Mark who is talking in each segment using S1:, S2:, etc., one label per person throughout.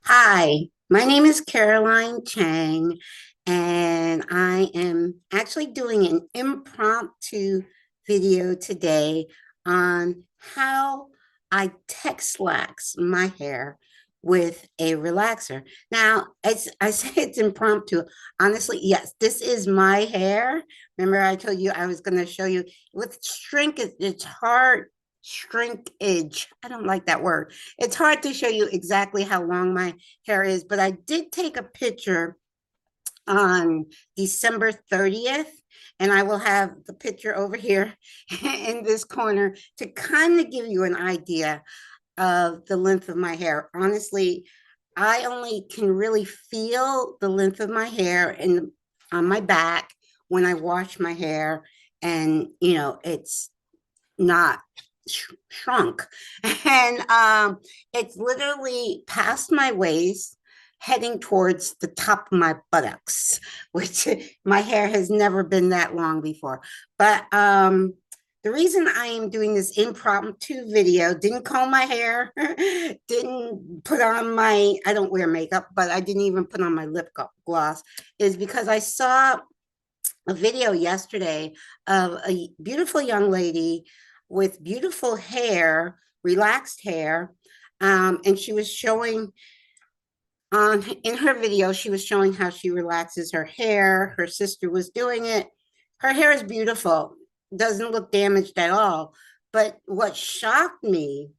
S1: Hi, my name is Caroline Chang, and I am actually doing an impromptu video today on how I TexLax my hair with a relaxer. Now, as I say it's impromptu. Honestly, yes, this is my hair. Remember, I told you I was going to show you with shrinkage, it's hard shrinkage. I don't like that word. It's hard to show you exactly how long my hair is, but I did take a picture on December 30th, and I will have the picture over here in this corner to kind of give you an idea of the length of my hair. Honestly, I only can really feel the length of my hair on my back when I wash my hair, and it's not shrunk. And it's literally past my waist, heading towards the top of my buttocks, which my hair has never been that long before. But the reason I am doing this impromptu video, didn't comb my hair, didn't put on I don't wear makeup, but I didn't even put on my lip gloss, is because I saw a video yesterday of a beautiful young lady with beautiful hair, relaxed hair. And she was showing in her video, she was showing how she relaxes her hair. Her sister was doing it. Her hair is beautiful, doesn't look damaged at all. But what shocked me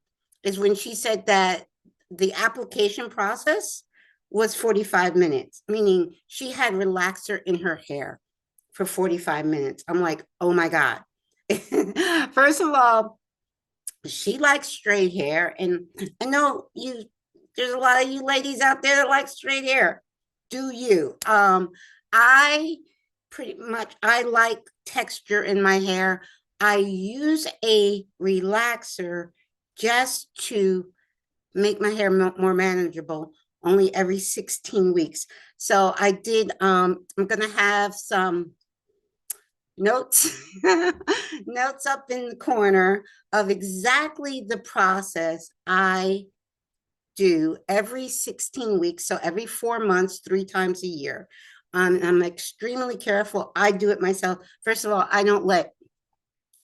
S1: is when she said that the application process was 45 minutes, meaning she had relaxer in her hair for 45 minutes. I'm like, oh my God. First of all, she likes straight hair. And I know there's a lot of you ladies out there that like straight hair. Do you? I pretty much I like texture in my hair. I use a relaxer just to make my hair more manageable only every 16 weeks. So I did I'm gonna have some notes notes up in the corner of exactly the process I do every 16 weeks, so every 4 months, 3 times a year. I'm extremely careful. I do it myself. First of all, I don't let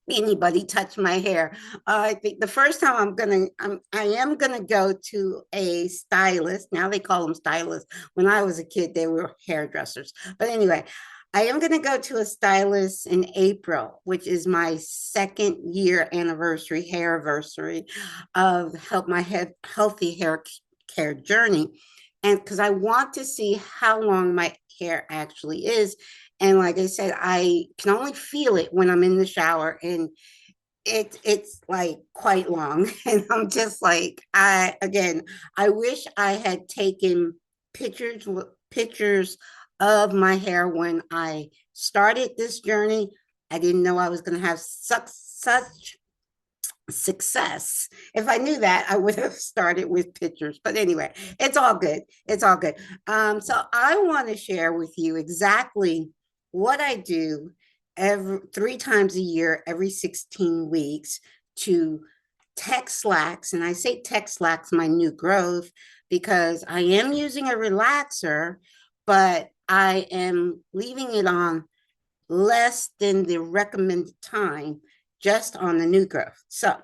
S1: anybody touch my hair. I think the first time I am gonna go to a stylist. Now they call them stylists. When I was a kid, they were hairdressers. But anyway, I am gonna go to a stylist in April, which is my second year anniversary, hair anniversary of my healthy hair care journey. And because I want to see how long my hair actually is. And like I said, I can only feel it when I'm in the shower, and it's like quite long. And I'm just like, I wish I had taken pictures of my hair when I started this journey. I didn't know I was going to have such success. If I knew that, I would have started with pictures. But anyway, it's all good. It's all good. So I want to share with you exactly what I do every 3 times a year, every 16 weeks to TexLax. And I say TexLax, my new growth, because I am using a relaxer, but I am leaving it on less than the recommended time just on the new growth. So,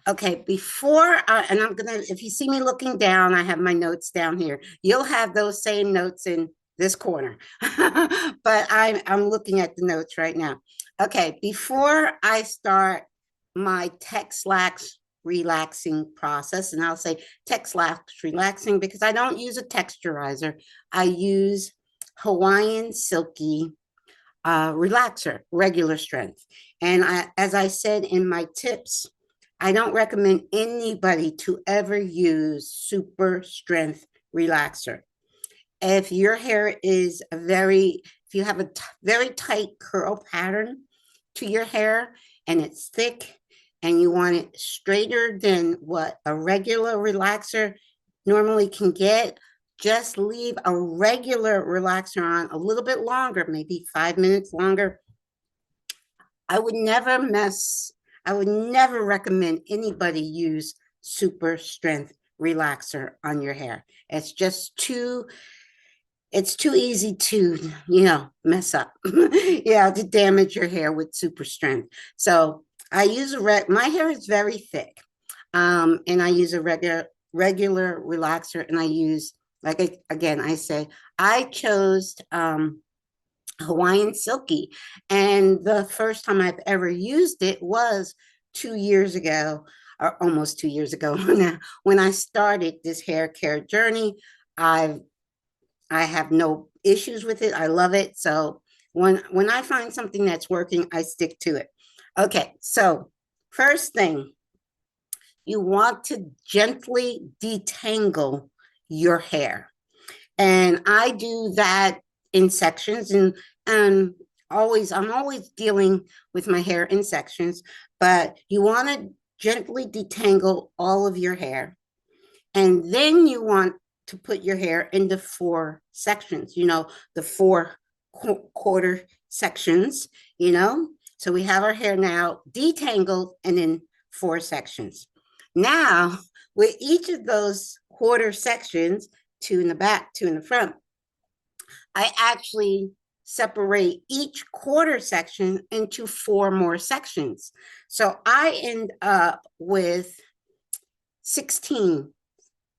S1: okay, and I'm gonna, if you see me looking down, I have my notes down here. You'll have those same notes in this corner, but I'm looking at the notes right now. Okay, before I start my TexLax relaxing process, and I'll say TexLax relaxing because I don't use a texturizer. I use Hawaiian Silky relaxer, regular strength. And as I said in my tips, I don't recommend anybody to ever use super strength relaxer. If your hair is if you have a very tight curl pattern to your hair and it's thick and you want it straighter than what a regular relaxer normally can get, just leave a regular relaxer on a little bit longer, maybe 5 minutes longer. I would never recommend anybody use super strength relaxer on your hair. It's just it's too easy to, mess up, to damage your hair with super strength. So I use my hair is very thick. And I use a regular relaxer, and I use, again, I say, I chose Hawaiian Silky. And the first time I've ever used it was 2 years ago, or almost 2 years ago now, when I started this hair care journey. I have no issues with it. I love it. So when I find something that's working, I stick to it. Okay, so first thing, you want to gently detangle your hair. And I do that in sections, and I'm always dealing with my hair in sections, but you want to gently detangle all of your hair. And then you want to put your hair into 4 sections, the 4 quarter sections, So we have our hair now detangled and in 4 sections. Now, with each of those quarter sections, 2 in the back, 2 in the front, I actually separate each quarter section into 4 more sections. So I end up with 16,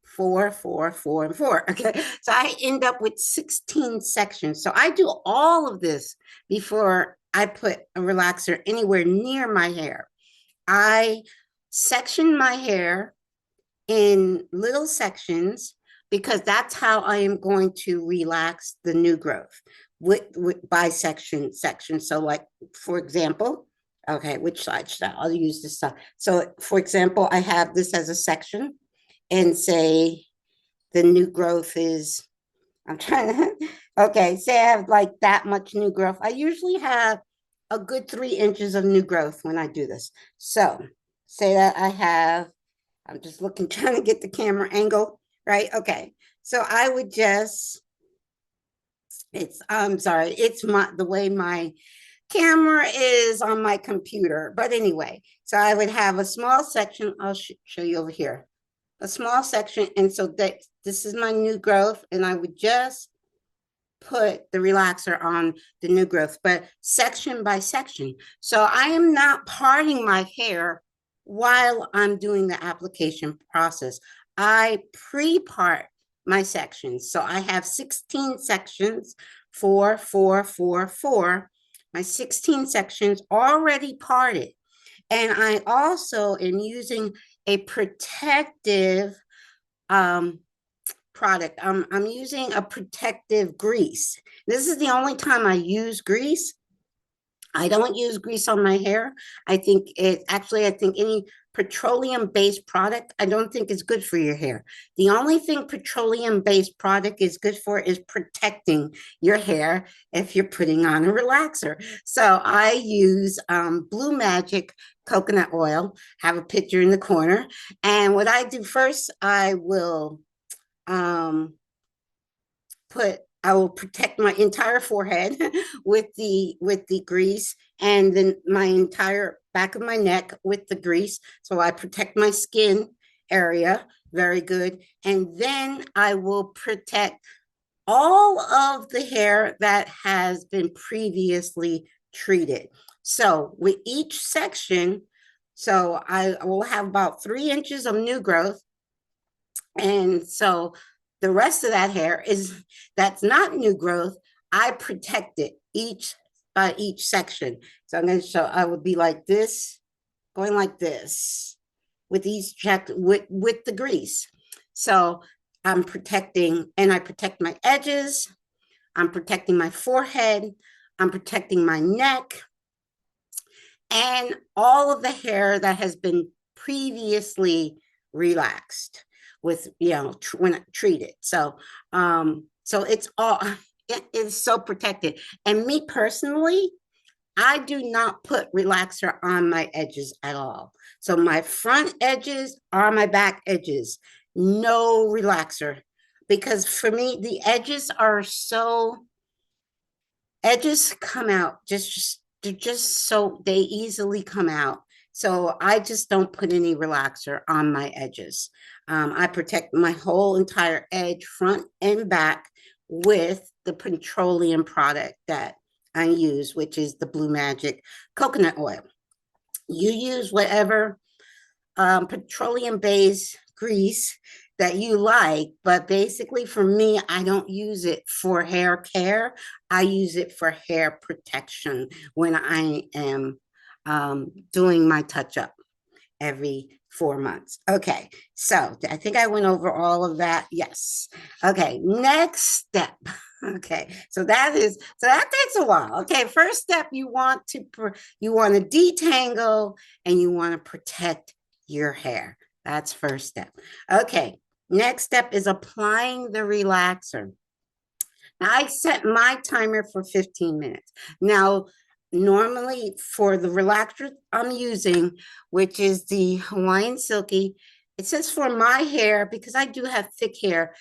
S1: 4, 4, 4, and 4. Okay. So I end up with 16 sections. So I do all of this before I put a relaxer anywhere near my hair. I section my hair in little sections because that's how I am going to relax the new growth with by section. So like, for example, okay, which side should I'll use this side. So for example, I have this as a section, and say the new growth is, I'm trying to, okay, say I have like that much new growth. I usually have a good 3 inches of new growth when I do this. So say that I have, I'm just looking, trying to get the camera angle, right? Okay. So I would just, I'm sorry, it's the way my camera is on my computer. But anyway, so I would have a small section. I'll show you over here, a small section. And so this is my new growth, and I would just put the relaxer on the new growth, but section by section. So I am not parting my hair while I'm doing the application process. I pre-part my sections. So I have 16 sections, 4, 4, 4, 4. My 16 sections already parted. And I also am using a protective product. I'm using a protective grease. This is the only time I use grease. I don't use grease on my hair. I think any petroleum-based product, I don't think is good for your hair. The only thing petroleum-based product is good for is protecting your hair if you're putting on a relaxer. So I use Blue Magic coconut oil, have a picture in the corner. And what I do first, I will I will protect my entire forehead with the grease, and then my entire back of my neck with the grease. So I protect my skin area very good. And then I will protect all of the hair that has been previously treated. So with each section, so I will have about 3 inches of new growth. And so the rest of that hair that's not new growth. I protect it by each section. So I'm going to show, I would be like this, going like this with each check with the grease. So I'm protecting, and I protect my edges. I'm protecting my forehead. I'm protecting my neck and all of the hair that has been previously relaxed with, when treated. So it's all, it is so protected. And me personally, I do not put relaxer on my edges at all. So my front edges are my back edges, no relaxer, because for me, the edges come out they're just so, they easily come out So I just don't put any relaxer on my edges. I protect my whole entire edge, front and back, with the petroleum product that I use, which is the Blue Magic coconut oil. You use whatever petroleum-based grease that you like, but basically for me, I don't use it for hair care. I use it for hair protection when I am doing my touch-up every 4 months. Okay, so I think I went over all of that. Yes. Okay, next step. Okay, so that takes a while. Okay, first step, you want to detangle and you want to protect your hair. That's first step. Okay, next step is applying the relaxer. Now, I set my timer for 15 minutes. Now, normally for the relaxer I'm using, which is the Hawaiian Silky, it says for my hair, because I do have thick hair,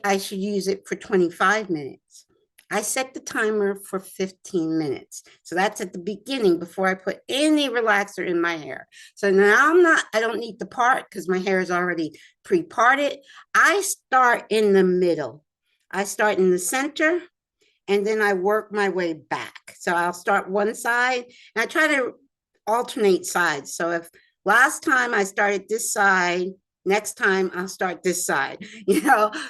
S1: I should use it for 25 minutes. I set the timer for 15 minutes. So that's at the beginning before I put any relaxer in my hair. So now I don't need the part because my hair is already pre-parted. I start in the middle. I start in the center and then I work my way back. So I'll start one side and I try to alternate sides. So if last time I started this side, next time I'll start this side,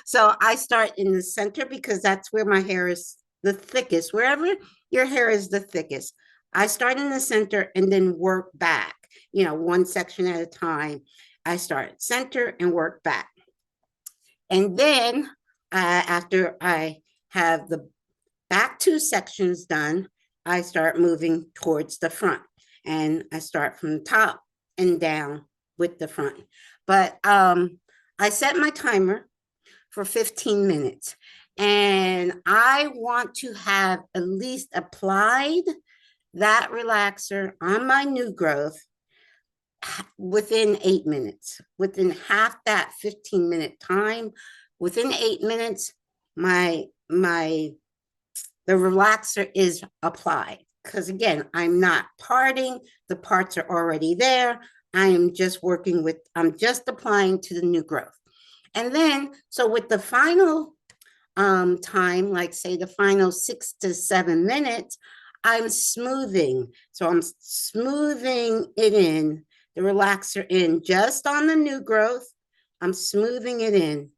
S1: So I start in the center because that's where my hair is the thickest. Wherever your hair is the thickest, I start in the center and then work back, one section at a time. I start center and work back. And then after I have the back two sections done, I start moving towards the front. And I start from the top and down with the front. But I set my timer for 15 minutes. And I want to have at least applied that relaxer on my new growth within 8 minutes. Within half that 15-minute time, within 8 minutes, the relaxer is applied. Because again, I'm not parting, the parts are already there. I'm just applying to the new growth. And then, so with the final time, like say the final 6 to 7 minutes, I'm smoothing. So I'm smoothing it in, the relaxer in just on the new growth. I'm smoothing it in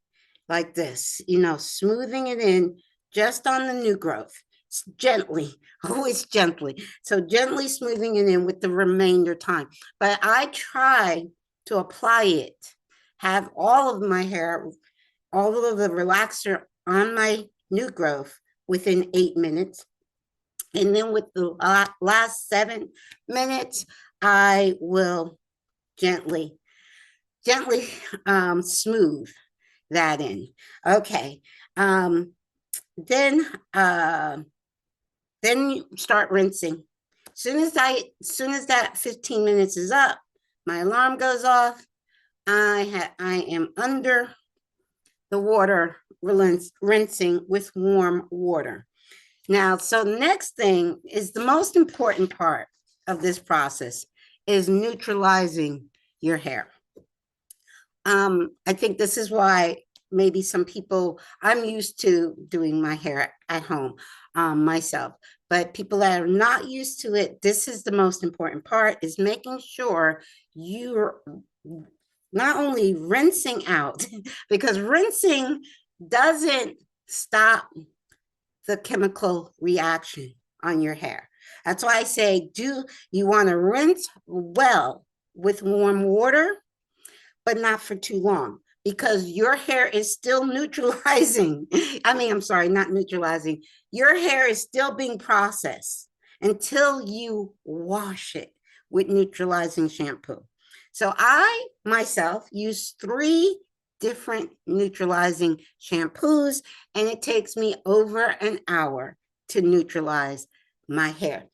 S1: like this, smoothing it in just on the new growth. Gently, always gently. So gently smoothing it in with the remainder time. But I try to apply it, have all of my hair, all of the relaxer on my new growth within 8 minutes. And then with the last 7 minutes, I will gently smooth that in. Okay. Then you start rinsing. Soon as that 15 minutes is up, my alarm goes off. I am under the water, rinsing with warm water. Now, so the next thing is the most important part of this process is neutralizing your hair. I think this is why maybe some people, I'm used to doing my hair at home myself, but people that are not used to it, this is the most important part, is making sure you're not only rinsing out, because rinsing doesn't stop the chemical reaction on your hair. That's why I say, you want to rinse well with warm water, but not for too long, because your hair is still neutralizing. I'm sorry, not neutralizing. Your hair is still being processed until you wash it with neutralizing shampoo. So I myself use 3 different neutralizing shampoos, and it takes me over an hour to neutralize my hair.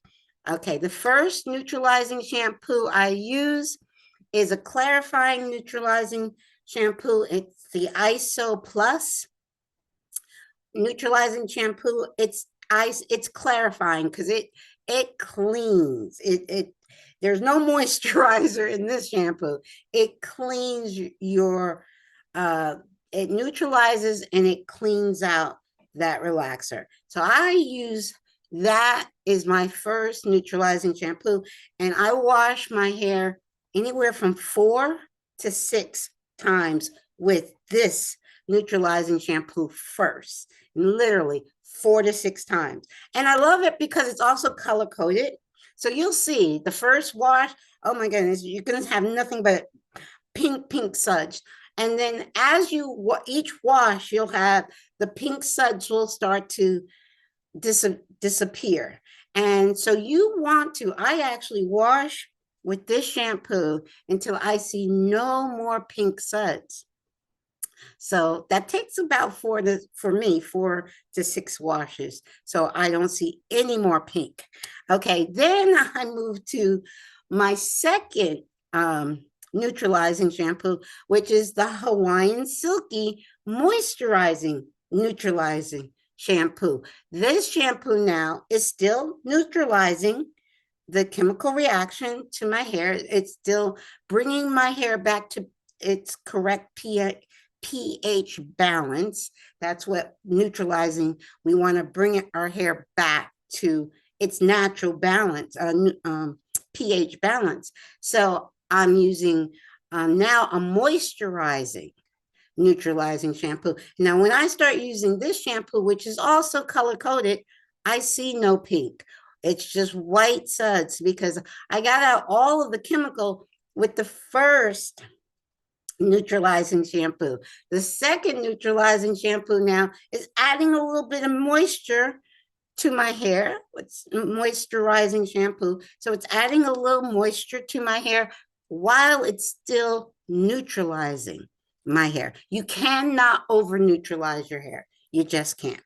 S1: Okay, the first neutralizing shampoo I use is a clarifying neutralizing shampoo. It's the ISO Plus neutralizing shampoo. It's clarifying because it cleans. there's no moisturizer in this shampoo. It cleans your, uh, it neutralizes and it cleans out that relaxer. So I use that is my first neutralizing shampoo, and I wash my hair anywhere from 4 to 6 times with this neutralizing shampoo first, literally 4 to 6 times. And I love it because it's also color coded. So you'll see the first wash, oh my goodness, you're going to have nothing but pink suds. And then as you each wash, you'll have the pink suds will start to disappear. And so you want to, I actually wash with this shampoo until I see no more pink suds. So that takes about for me, 4 to 6 washes. So I don't see any more pink. Okay, then I move to my second neutralizing shampoo, which is the Hawaiian Silky Moisturizing Neutralizing Shampoo. This shampoo now is still neutralizing the chemical reaction to my hair. It's still bringing my hair back to its correct pH balance. That's what neutralizing. We want to bring our hair back to its natural balance, pH balance. So I'm using now a moisturizing neutralizing shampoo. Now, when I start using this shampoo, which is also color coded, I see no pink. It's just white suds because I got out all of the chemical with the first neutralizing shampoo. The second neutralizing shampoo now is adding a little bit of moisture to my hair. It's moisturizing shampoo. So it's adding a little moisture to my hair while it's still neutralizing my hair. You cannot over neutralize your hair. You just can't.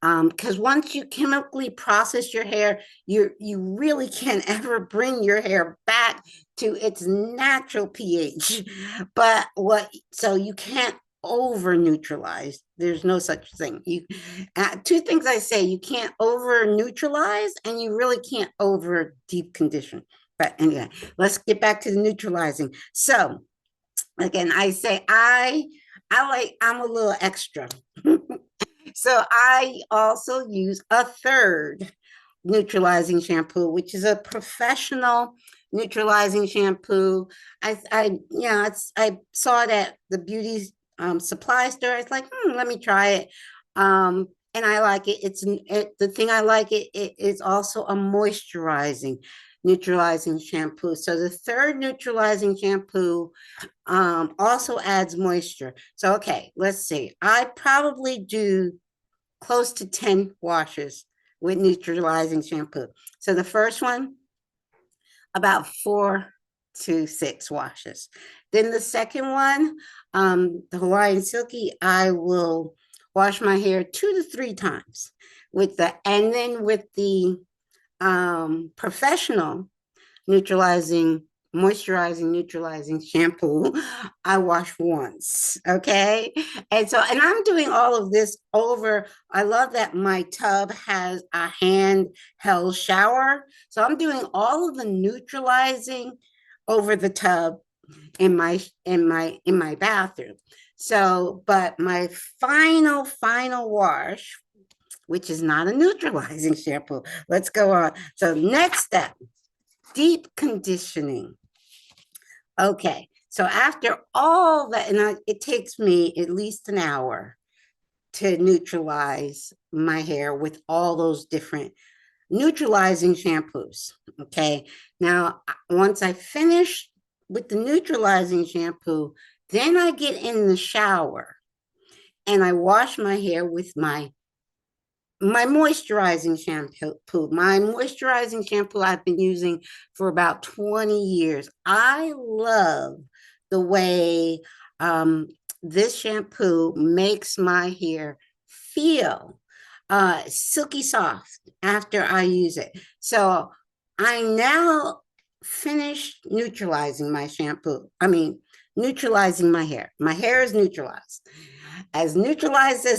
S1: Because once you chemically process your hair, you really can't ever bring your hair back to its natural pH. But so you can't over neutralize. There's no such thing. Two things I say: you can't over neutralize, and you really can't over deep condition. But anyway, let's get back to the neutralizing. So again, I say I'm a little extra. So I also use a third neutralizing shampoo, which is a professional neutralizing shampoo. I saw it at the beauty supply store. It's like, let me try it. And I like it. The thing I like it is also a moisturizing neutralizing shampoo. So the third neutralizing shampoo also adds moisture. So, okay, let's see. I probably do close to 10 washes with neutralizing shampoo. So the first one, about 4 to 6 washes. Then the second one, the Hawaiian Silky, I will wash my hair 2 to 3 times and then with the professional moisturizing neutralizing shampoo, I wash once. Okay. And I'm doing all of this over. I love that my tub has a handheld shower. So I'm doing all of the neutralizing over the tub in my bathroom. So, but my final wash, which is not a neutralizing shampoo. Let's go on. So next step, deep conditioning. Okay, so after all that, and it takes me at least an hour to neutralize my hair with all those different neutralizing shampoos. Okay, now once I finish with the neutralizing shampoo, then I get in the shower and I wash my hair with my moisturizing shampoo. My moisturizing shampoo I've been using for about 20 years. I love the way this shampoo makes my hair feel silky soft after I use it. So I now finished neutralizing my shampoo. Neutralizing my hair. My hair is neutralized as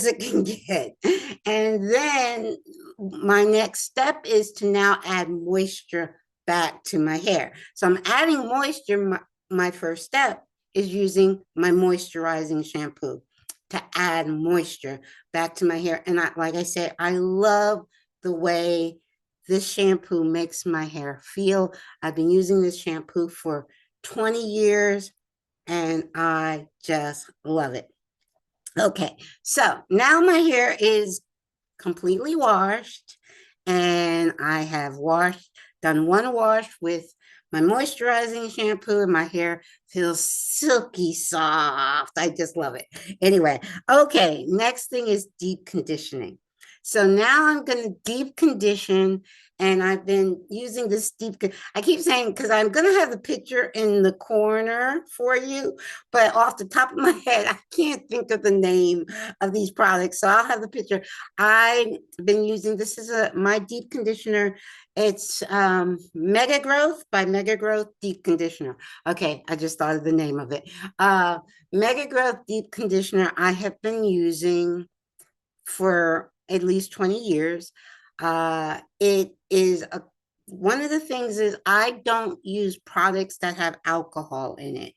S1: it can get. And then my next step is to now add moisture back to my hair. So I'm adding moisture. My first step is using my moisturizing shampoo to add moisture back to my hair. And like I said, I love the way this shampoo makes my hair feel. I've been using this shampoo for 20 years and I just love it. Okay, so now my hair is completely washed and I have done one wash with my moisturizing shampoo and my hair feels silky soft. I just love it. Anyway, okay, next thing is deep conditioning. So now I'm going to deep condition and I've been using this I keep saying, because I'm going to have the picture in the corner for you, but off the top of my head, I can't think of the name of these products. So I'll have the picture. I've been using, this is my deep conditioner. It's Mega Growth by Mega Growth Deep Conditioner. Okay, I just thought of the name of it. Mega Growth Deep Conditioner I have been using for at least 20 years. It is one of the things is I don't use products that have alcohol in it.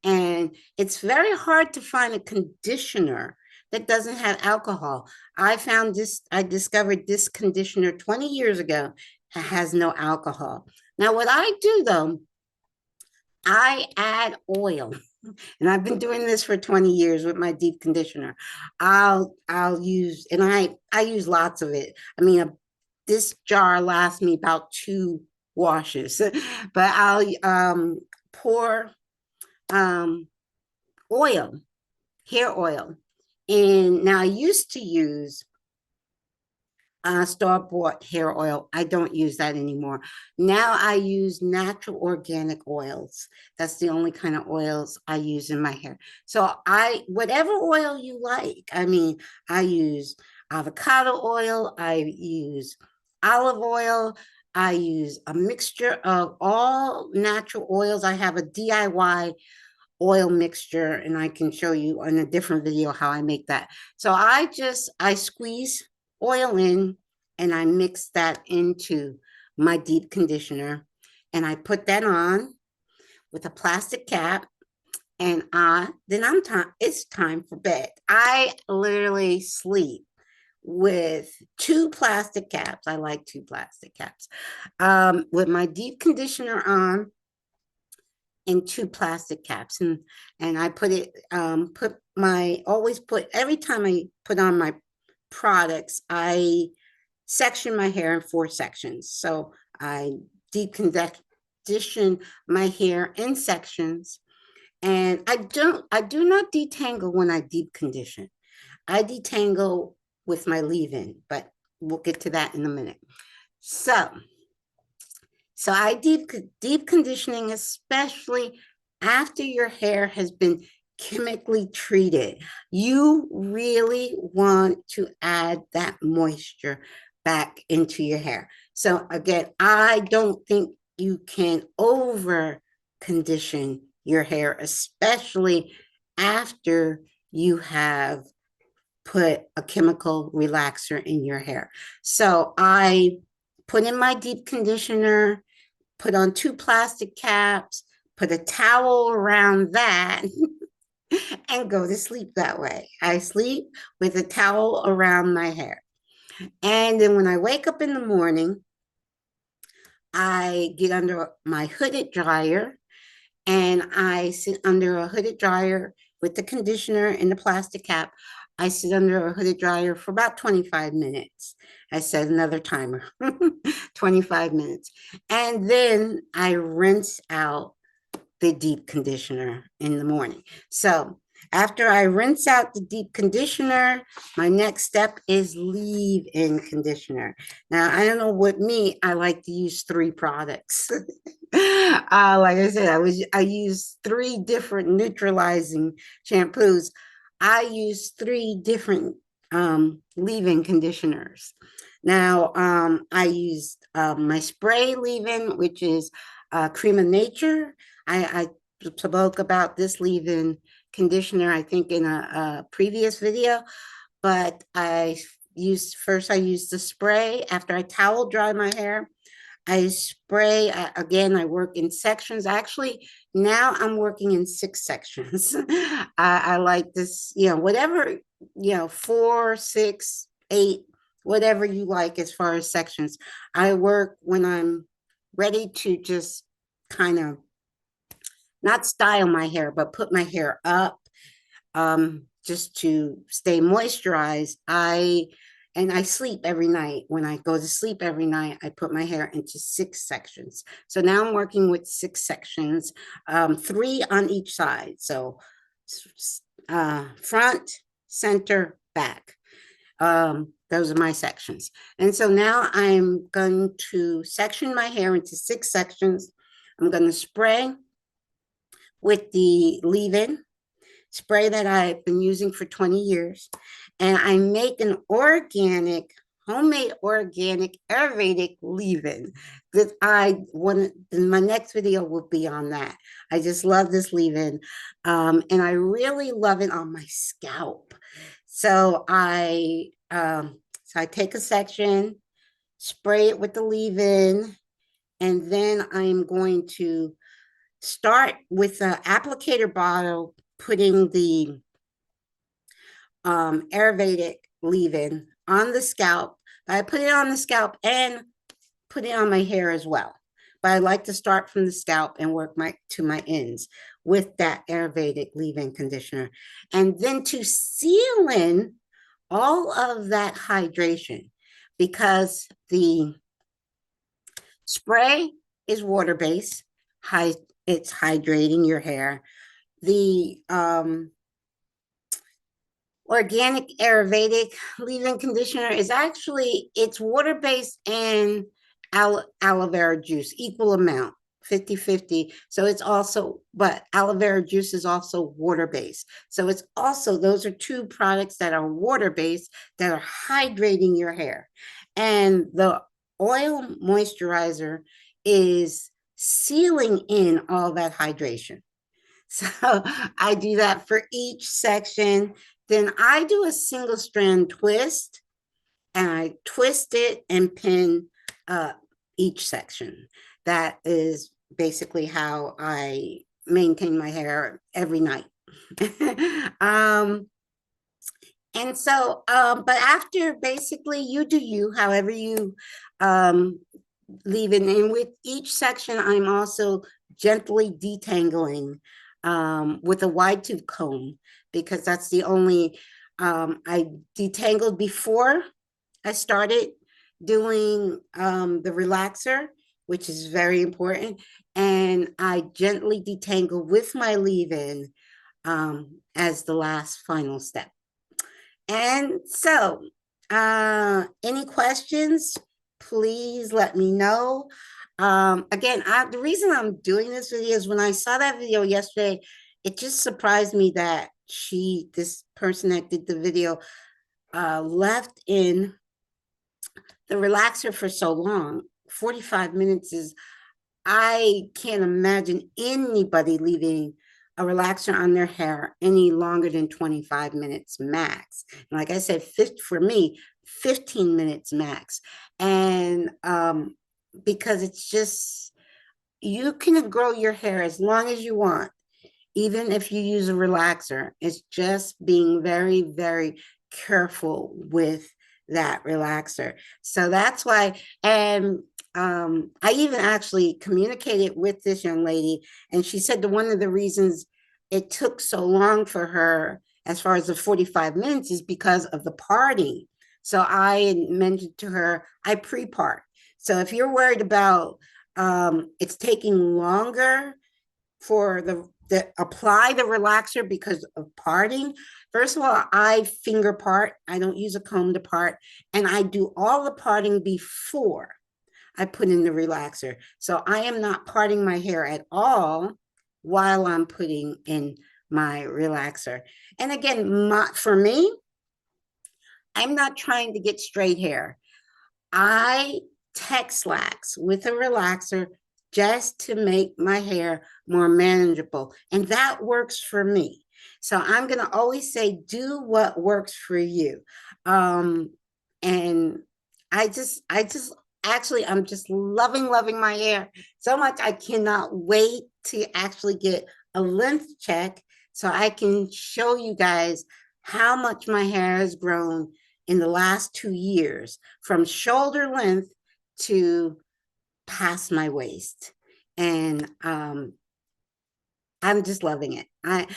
S1: And it's very hard to find a conditioner that doesn't have alcohol. I discovered this conditioner 20 years ago that has no alcohol. Now, what I do though, I add oil. And I've been doing this for 20 years with my deep conditioner. I'll use, and I use lots of it. I mean, this jar lasts me about 2 washes, but I'll pour oil, hair oil. And now I used to use store-bought hair oil. I don't use that anymore. Now I use natural organic oils. That's the only kind of oils I use in my hair. So whatever oil you like. I mean, I use avocado oil. I use olive oil. I use a mixture of all natural oils. I have a DIY oil mixture and I can show you in a different video how I make that. So I squeeze oil in and I mix that into my deep conditioner and I put that on with a plastic cap and it's time for bed. I literally sleep with 2 plastic caps. I like 2 plastic caps with my deep conditioner on in 2 plastic caps and I put it every time I put on my products I section my hair in 4 sections. So I deep condition my hair in sections and I do not detangle when I deep condition. I detangle with my leave-in, but we'll get to that in a minute. So I deep conditioning, especially after your hair has been chemically treated. You really want to add that moisture back into your hair. So again, I don't think you can over condition your hair, especially after you have put a chemical relaxer in your hair. So I put in my deep conditioner, put on 2 plastic caps, put a towel around that, and go to sleep that way. I sleep with a towel around my hair. And then when I wake up in the morning, I get under my hooded dryer and I sit under a hooded dryer with the conditioner and the plastic cap. I sit under a hooded dryer for about 25 minutes. I set another timer, 25 minutes. And then I rinse out the deep conditioner in the morning. So after I rinse out the deep conditioner, my next step is leave-in conditioner. Now, I don't know what I like to use 3 products. Like I said, I use 3 different neutralizing shampoos. I use 3 different leave-in conditioners. Now, I use my spray leave-in, which is Cream of Nature. I spoke about this leave-in conditioner, I think, in a previous video, but I used the spray after I towel dry my hair. I spray, again, I work in sections. Actually, now I'm working in 6 sections. I like this, whatever, 4, 6, 8, whatever you like as far as sections. I work when I'm ready to just kind of not style my hair, but put my hair up, just to stay moisturized. I sleep every night. When I go to sleep every night, I put my hair into 6 sections. So now I'm working with 6 sections, 3 on each side. So front, center, back. Those are my sections. And so now I'm going to section my hair into 6 sections. I'm going to spray with the leave-in spray that I've been using for 20 years. And I make an homemade organic Ayurvedic leave-in that I want. My next video will be on that. I just love this leave-in. And I really love it on my scalp. So I take a section, spray it with the leave-in, and then I'm going to start with an applicator bottle, putting the Ayurvedic leave-in on the scalp. I put it on the scalp and put it on my hair as well. But I like to start from the scalp and work to my ends with that Ayurvedic leave-in conditioner. And then to seal in all of that hydration, because the spray is water-based, it's hydrating your hair. The organic Ayurvedic leave-in conditioner is actually, it's water-based and aloe vera juice, equal amount, 50-50. So it's also, but aloe vera juice is also water-based. So it's also, those are 2 products that are water-based that are hydrating your hair. And the oil moisturizer is sealing in all that hydration. So I do that for each section. Then I do a single strand twist, and I twist it and pin each section. That is basically how I maintain my hair every night. But after, basically, you do you, however you leave it. And with each section, I'm also gently detangling with a wide tooth comb, because that's the only, I detangled before I started doing the relaxer, which is very important. And I gently detangle with my leave-in as the last final step. And so, any questions, please let me know. Again, the reason I'm doing this video is when I saw that video yesterday, it just surprised me that this person that did the video, left in the relaxer for so long. 45 minutes is, I can't imagine anybody leaving a relaxer on their hair any longer than 25 minutes max. And like I said, for me, 15 minutes max. And because it's just, you can grow your hair as long as you want, even if you use a relaxer. It's just being very, very careful with that relaxer. So that's why, and I even actually communicated with this young lady, and she said that one of the reasons it took so long for her, as far as the 45 minutes, is because of the parting. So I mentioned to her, I pre-part. So if you're worried about it's taking longer for the apply the relaxer because of parting, first of all, I finger part. I don't use a comb to part, and I do all the parting before I put in the relaxer. So I am not parting my hair at all while I'm putting in my relaxer. And again, for me, I'm not trying to get straight hair. I TexLax with a relaxer just to make my hair more manageable. And that works for me. So I'm going to always say, do what works for you. And I just Actually, I'm just loving my hair so much. I cannot wait to actually get a length check so I can show you guys how much my hair has grown in the last 2 years from shoulder length to past my waist. And I'm just loving it. And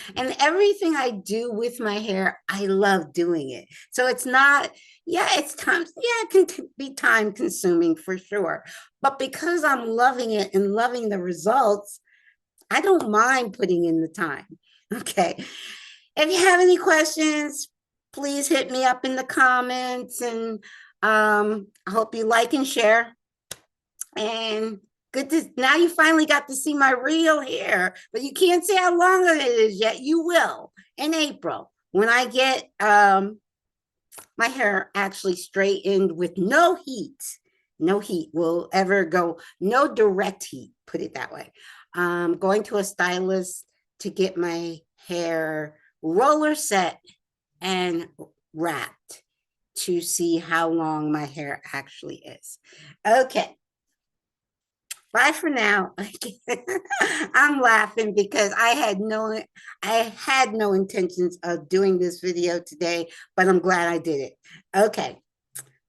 S1: everything I do with my hair, I love doing it. So it's not, yeah, it's time, yeah, it can be time consuming for sure. But because I'm loving it and loving the results, I don't mind putting in the time. Okay. If you have any questions, please hit me up in the comments, and I hope you like and share. And good to now you finally got to see my real hair, but you can't see how long it is yet. You will in April when I get my hair actually straightened with no heat. No heat will ever go, no direct heat, put it that way. Going to a stylist to get my hair roller set and wrapped to see how long my hair actually is. Okay. Bye for now. I'm laughing because I had no intentions of doing this video today, but I'm glad I did it. Okay.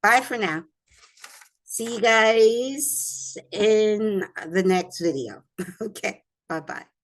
S1: Bye for now. See you guys in the next video. Okay. Bye-bye.